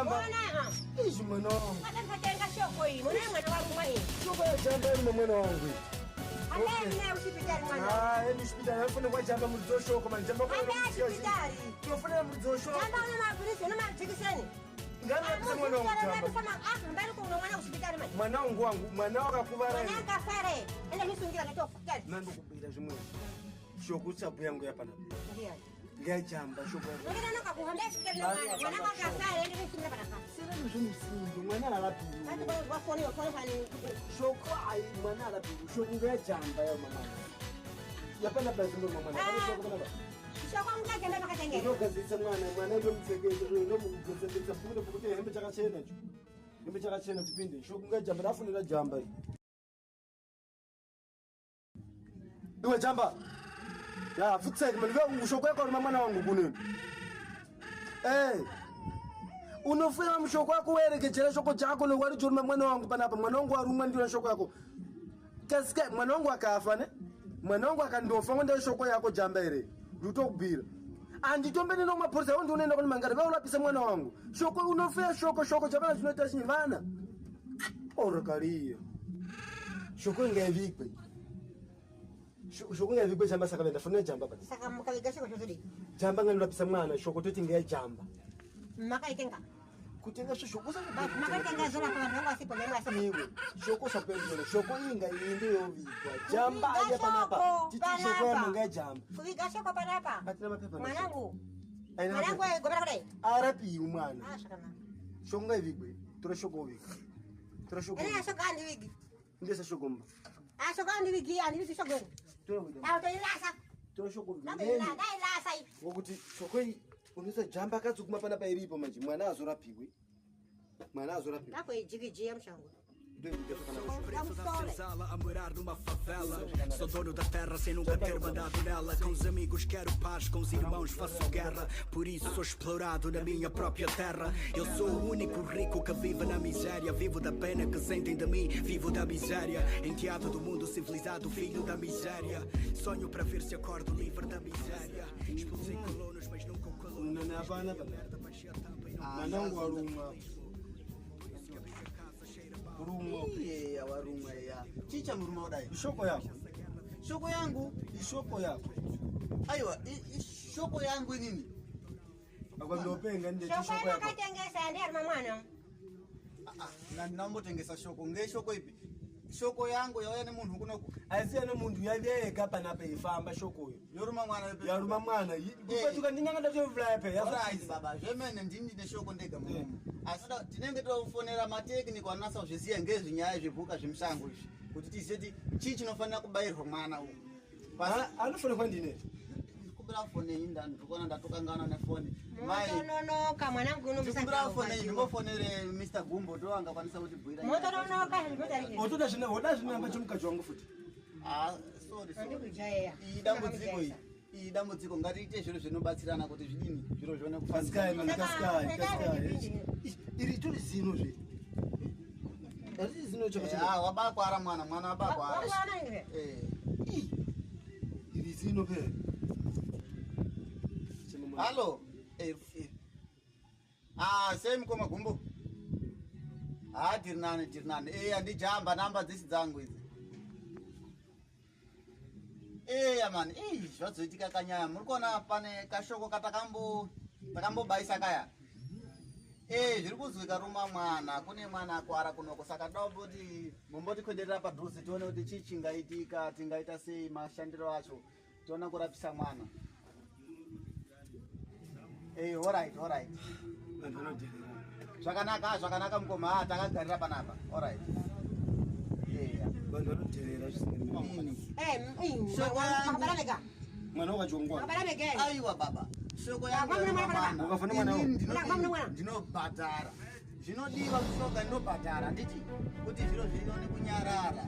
jamba. Ishi mwana wangu. Hata nikatenga shoko hii. Mwana wangu mwana. Shoko ya jamba ni mwana wangu. Hata ni hospitali mwana. Ni hospitali. Nafuna kwa jamba mlizo shoko man. Jamba kwa hospitali. Tunafuna mlizo shoko. Jamba una mapolisi, una matikiseni. Ngani kusema mwana wangu jamba. Mbali kwa mwana hospitali mwana. Mwana wangu, mwana wakakubara. Mwana kafare. Enda nisungira natoka. Nando kubira jimwe. Shoko chapu yangu hapa na. Ndio. Ngai jamba shoko. Ngena nakakuhambia shikeli mwana kafare enda nisungira baraka. Sina mzungu mwana alapi. Hata kwa wafoni hani. Shoko ai mwana alapi. Shoko ngai jamba ya mama. Yapana basi mama mwana. Shoko bana. Shoko mkake ndo makatengeza. Ndio kazi mwana ndio mtsegezo ndio mtsegezo bude bude hembe chakachena nje. Hembe chakachena tipinde. Shoko ngai jamba rafunira jamba. Iwe jamba. Ya futseke maliva ushoko yako na mwana wangu kunini? Unofuna mshoko wako werekejera shoko chako lo wali choruma mwana wangu panapa mwana wangu arumwa ndio shoko yako. Kasika mwana wangu akafa ne? Mwana wangu akandofa ndio shoko yako jamba ere. Luto kubira. Anditombe no mapolisa wondi unaenda kwa mangara ba ulapisa mwana wangu. Shoko unofuna shoko jabana tunata shini bana. Orakalia. Shoko ingavikwe. Shoko ingavikwe jamba sakabenda funa jamba basi. Saka mkaviga shoko chozidi. Jamba ngani ulapisa mwana shoko toti ngai jamba. Maka itenga. Kutenga shoko za maka itenga zona kwa mwangu asipo mema asipo. Shoko sapendele shoko inga inde yovikwa. Jamba aje panapa. Titi shoko ya manga jamba. Kuviga shoko panapa. Atina mapepa. Mwanangu. Mwanangu wewe gobera kule. Arapi umwana. Shakana. Shoko ngai vigwe. Tora shoko vika. Tora shoko. Ene shoko andi vigi. Ndesa shoko mba. Shoko andi vigi andi vigi shoko. Tora wida. Ilasa. Tora shoko vigi. Dai ilasa. Wokuti shoko hii unisa jamba kadzukuma panapa iripo manje mwana azorapiwe. Mwana azorapiwe. Napo ijigiji ya mshango. Senzala a morar numa favela. Sou dono da terra sem nunca ter mandado nela. Com os amigos quero paz, com os irmãos faço guerra. Por isso sou explorado na minha própria terra. Eu sou o único rico que vive na miséria. Vivo da pena que sentem de mim, vivo da miséria. Enteado do mundo civilizado, filho da miséria. Sonho para ver se acordo livre da miséria. Expulsei colonos, mas nunca o colono. Urumwa ya warumwa ya chicha muruma udai shoko yako shoko yangu ishoko yako aiwa shoko yangu nini akwandopenge nde shoko shoko yako yako katengesa ndiye mwana na nambo tengesa shoko nge shoko ipi shoko yangu yauya ne munhu kunoku asiya no mundu yaveka panapa ifamba shoko yo yoruma mwana ipi yaruma mwana kupatuka ndinyanga ndacho fly pe right baba jemene ndini ne shoko ndega mumu asida tinenge tofonera matekniko anasa zviziya ngezvinyaya zvebuka zvemshango izvi kuti tiziye kuti chii chinofanira kubayirwa mwana uyu anofana kwandine kubira fone inda ndikona ndatokangana nefone mai motononoka mwanangu kubira fone ndimofonere Mr Gumbo ndo angakwanisa kuti bwira motononoka ndotari otoda zvina chomukazi wangu futi sorry idambudziko iyi dambudziko ngatiite zviro zvinobatsirana kuti zvidini zviro zvione kaskai iri turi zino zve ari zino chakachaka wabakwara mwana wabakwara iri zino pe halo same koma Gumbo tiri nani andijamba namba dzisi dzangu idzi man zvazoitika kanyaya muri kuona pane kashoko takambobaisa kaya zviri kuzwika ruma mwana kune mwana akwara kunoko saka dauboti mombotikwenderera padhuze tione kuti chii chingaitika tingaita sei mashandiro acho tiona kurapisa mwana alright zvakanaka mukoma takagarira panapa alright mwana wakachongwa aiwa baba shoko yangu ndinobhadhara zvinodiwa kushoka ndinobhadhara nditi kuti zviro zvinone kunyarara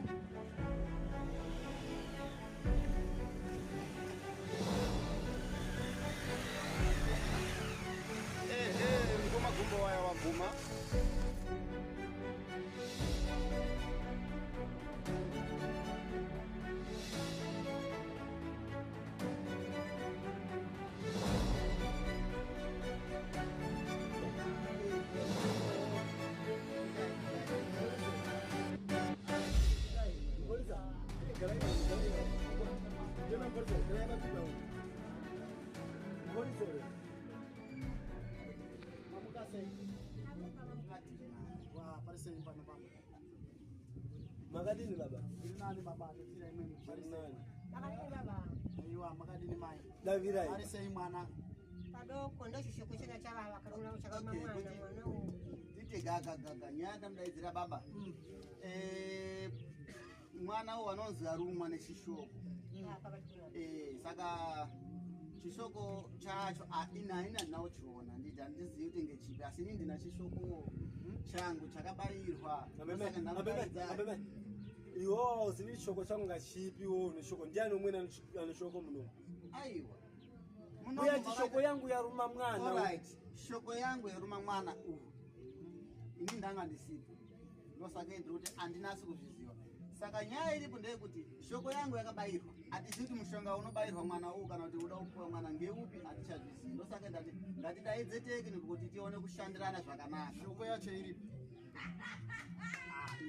mukoma Gumbo waya waguma Makadini baba? Nani baba tira imeni Nani? baba. Aiwa makadini mai. Davirai. Ari sei mwana. Padoko ndo chishoko chena cha baba karuna chaka mwana mwana. Tite gaga nyata mdaidzira baba. Mwana wanonzi arumwa nechishoko. Saka chishoko chacho ina nawo chiona nditi andizivi kuti ngechipi asi ini ndina chishoko changu chakabairwa. Iwo zivi chishoko changu ngachipi wo neshoko ndiani umwe aneshoko muno. Aiwa. Uya chishoko yangu yaruma mwana. Alright. Shoko yangu yaruma mwana ini ndanga ndisipo. Ndosaka ndikuti andinasi kuzviziva. Saka nyaya iripo ndeyekuti shoko yangu yakabairwa. Atizivi kuti mushonga unobairwa mwana uyu kana kuti uda kupuwa mwana ngeupi atichazvizivi. Ndosaka ngatidaidzeteke nekuti tione kushandirana zvakanaka. Shoko yacho iripo.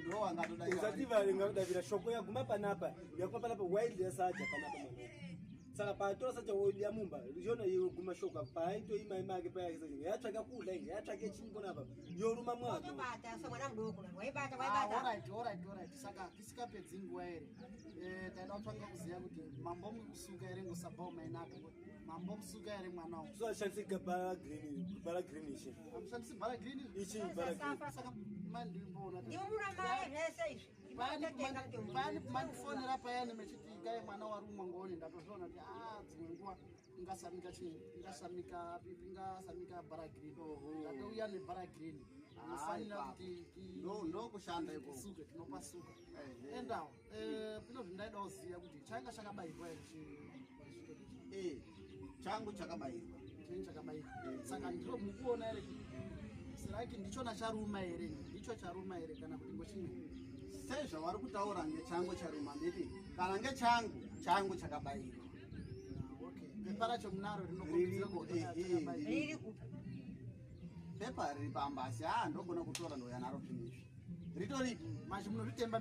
Ndo angatodaira. Usativale ngakudavira shoko yaguma panapa. Yakuma panapa wild yasacha panapa mwana. Saka patora sacha wodia mumba. Yona yeguma shoko paito ima ke paya kisaje. Yatsvaka kudla inge yatsvake chingo napa. Yoruma mwana. Bata so mwana mdoko na waibata. Alright. Saka tisikapedzi nguwa ere. Taida kutsvanga kuziya kuti mambo mukusuka ere ngosabva umainaka. Mambo musuka ere mwana wangu. So ashandisika bara green ichi. Amshandisi bara green Ichi bara green. Saka mandi mbona. Ndiyo mura mara zvese izvi. Mani fonera payani mechitika mwana warumwa ngoni ndatozviona kuti dzimwe nguwa ingasamika bara green. Ndatouya nebara green. Unofanira kuti ndo kushanda iko. Suke tinopasuka. Endawo. Pino zvindaida kuziya kuti changa chakabairwa ere. Changu chakabairwa. Chinhu chakabairwa. Saka ndiro mukuona ere siraki ndichona charuma ere ndicho charuma ere kana kuti ngochimwe. Sezva wari kutaura ngechangu charuma nditi kana ngechangu chakabairwa. Okay. Pepa racho munaro rinokumbidza kuti riri kupi. Pepa riri pambasi ndogona kutora ndoyanaro finish. Ritoripi manje munozvitemba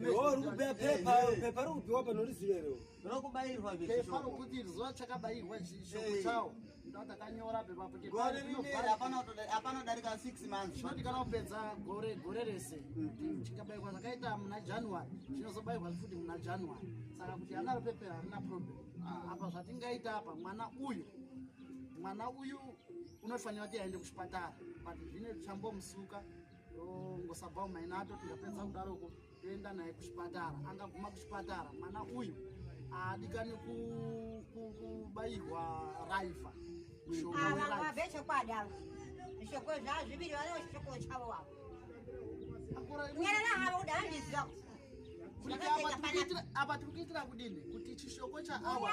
pepa rokupiwa panoriziverewo rokubairwa pepa rokuti zuva chakabairwa chishoko chawo ndatakanyora pepa kuti gore rimwe hapana darika 6 months chinoti kana kupedza gore rese chikabairwa zvakaita muna January chinozobairwa futi muna January saka kuti anaro pepera harina problem apa zvatingaita apa mwana uyu unofanira kuti aende kuchipatara but zvine chambomusuka ngosabva umainato tikapedza kudaroko toenda naye kuchipatara angaguma kuchipatara mwana uyu adikani kubairwa raifa vabve chokwadi zvishoko zvazviviri vane chishoko chavo wavo nyarara havo kudaandiziva apa tirikuitira kudini kuti chishoko chaawa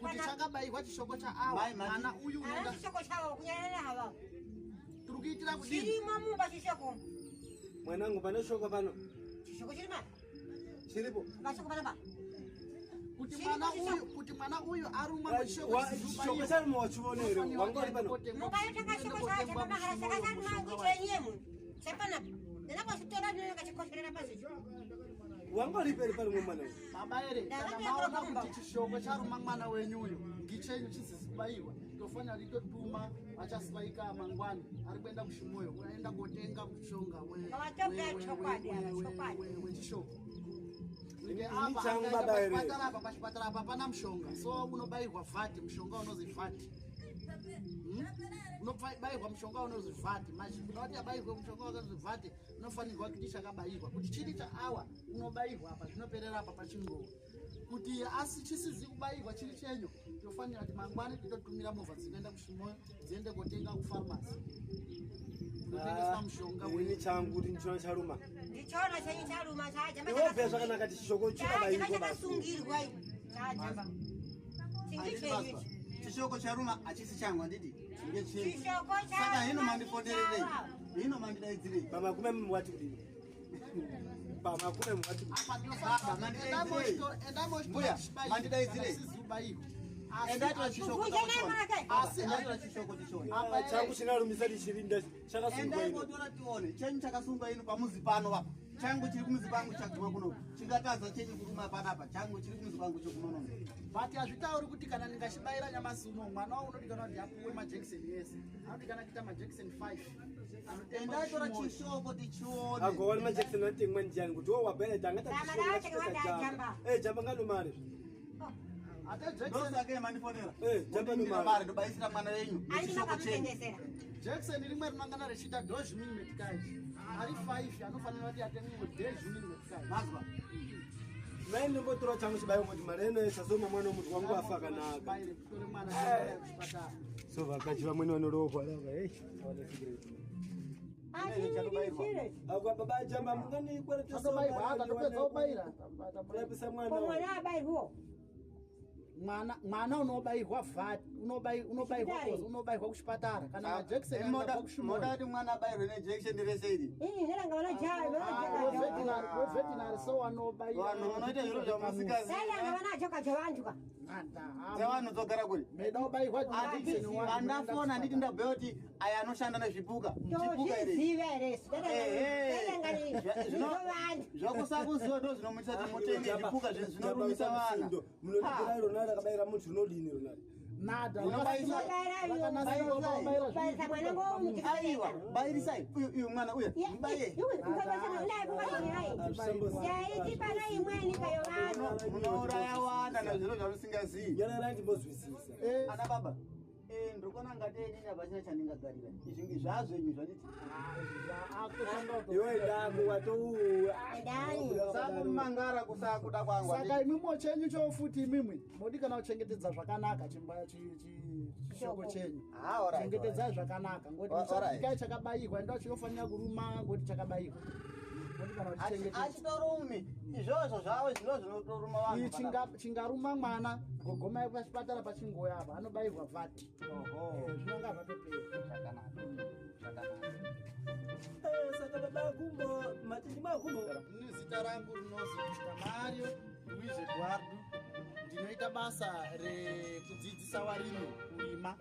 kuti chakabairwa chishoko chaawa mwana uyu unoenda chishoko chavo kunyarara hava turikuitira kudini chirimo mumba chishoko mwanangu pane shoko pano chishoko chiri mana chiripo pashoko panapa kuti mwana uyu arumwa chishoko charimo wachionere wangori pano mukaita kashoko chacho pamahara saka charumangu chenyemu chepanapa ndinakwazvitora ndinokachikosherera pazicho wangoriperi pari mwana baba ere kana maona kuti chishoko charuma mwana wenyu uyu ngichenyu chisizi kubairwa tofanira litotuma achasibaika mangwani ari kuenda kushimoyo unaenda kotenga mushonga wechishoko apa pachipatara apa pana mushonga so unobairwa vhati mushonga unozi vhati unobairwa mushonga unozi vhati machikuda kuti abairwe mushonga unozi vhati unofanirwa kuti chakabairwa kuti chiri chaawa unobairwa apa zvinoperera apa pachingowa kuti asi chisizi kubairwa chiri chenyu tofanira kuti mangwani titotumira movha dzinoenda kushimoyo dziende kotenga kufarmasi kunotengeswa mushonga ini changu kuti ndichona charuma ndichona chenyu charuma iwobve zvakanaka kuti chishoko chakasungirwa chajamba chishoko charuma hachisi changu handiti chishoko saka hino mandifodererei hino mandidaidzirei pamakume mwati kudini pamakume mwati mandidaidzirei changu chinarumisa tichirinda chakasungwa tione chenyu chakasungwa ino pamuzi pano apa changu chiri kumuzi kwangu chaguma kuno chingatadza chenyu kuruma panapa changu chiri kumuzi kwangu chokunonono but hazvitauri kuti kana ndingachibayira nyamasi uno mwana wao unodikana kuti apuwe majekiseni yese anodikana kuita majekiseni 5 endatora chishoko tichione agowani majekiseni atemwa njani kuti wo wabhela tangata jamba nganomari ndosake manifonera jamba nomari ndobayisira mwana wenyu nechishoko chenyu jekiseni rimwe rinangana richida 12 medicaji ari 5 anofanira kuti atenge 10 medicaji mazwa nai ndimbotora changu chibayo kuti mari eno sazoma mwana womuti wangu afa kanaka so vakachi vamweni vanorogwa lava akwa baba jamba mungani kweretesapisa mwana unobayirwa vat unobayirwa kuchipatara kana majekiseni moda kuti mwana abayirwe nejekisheni rese iri wevetinary so wanobayirwa vanhu vanoita zviro zvamusikazi dzevanhu dzogara kuri meda ubayirwa andafona anditi ndabhuya kuti aya anoshanda nezvipuka zvakusakuziva ndo zvinomutisa kuti mutenge zvipuka zvinorumisa vana munodikira ronari akabayira muntu rinodini ronari nada aiwa bayirisai uyu mwana uya mubaye munouraya wanda nazviro zvamusingazivi yanarandimbozwisisa ana baba ndikona ngatei hapachina chandingagarira izvingi zvazvenyu zvanditi iwe dangu watouya sakumangara kusakuda kwangu saka imwimo chenyu chofuti imimwi modi kana kuchengetedza zvakanaka chishoko chenyu chengetedzai zvakanaka ngoti muchaikai chakabayirwa ndo chinofanira kuruma ngoti chakabayirwa achitorumi izvozvo zvavo zvino zvinotoruma vanhu chingaruma mwana gogomai pachipatara pachingoya apa anobayirwa vati zvinonga zvatopera saka babakumbo matindi makumbo ini zita rangu rinozi Mario Luis Eduardo ndinoita basa rekudzidzisa varimi kurima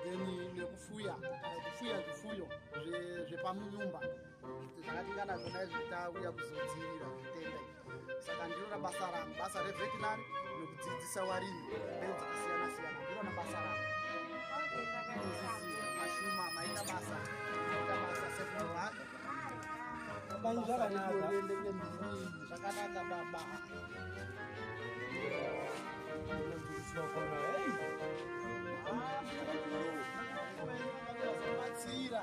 then nekufuya zvifuyo zvepamunyumba zvakatingana zvona zvitauya kuzodzivirira zvitenda saka ndinona basa rangu basa revetinary nekudzidzisa varimi mbeu dzakasiyana siyana ndinona basa rangu mashuma maita basa sekunowaka zvakanaka baba batsira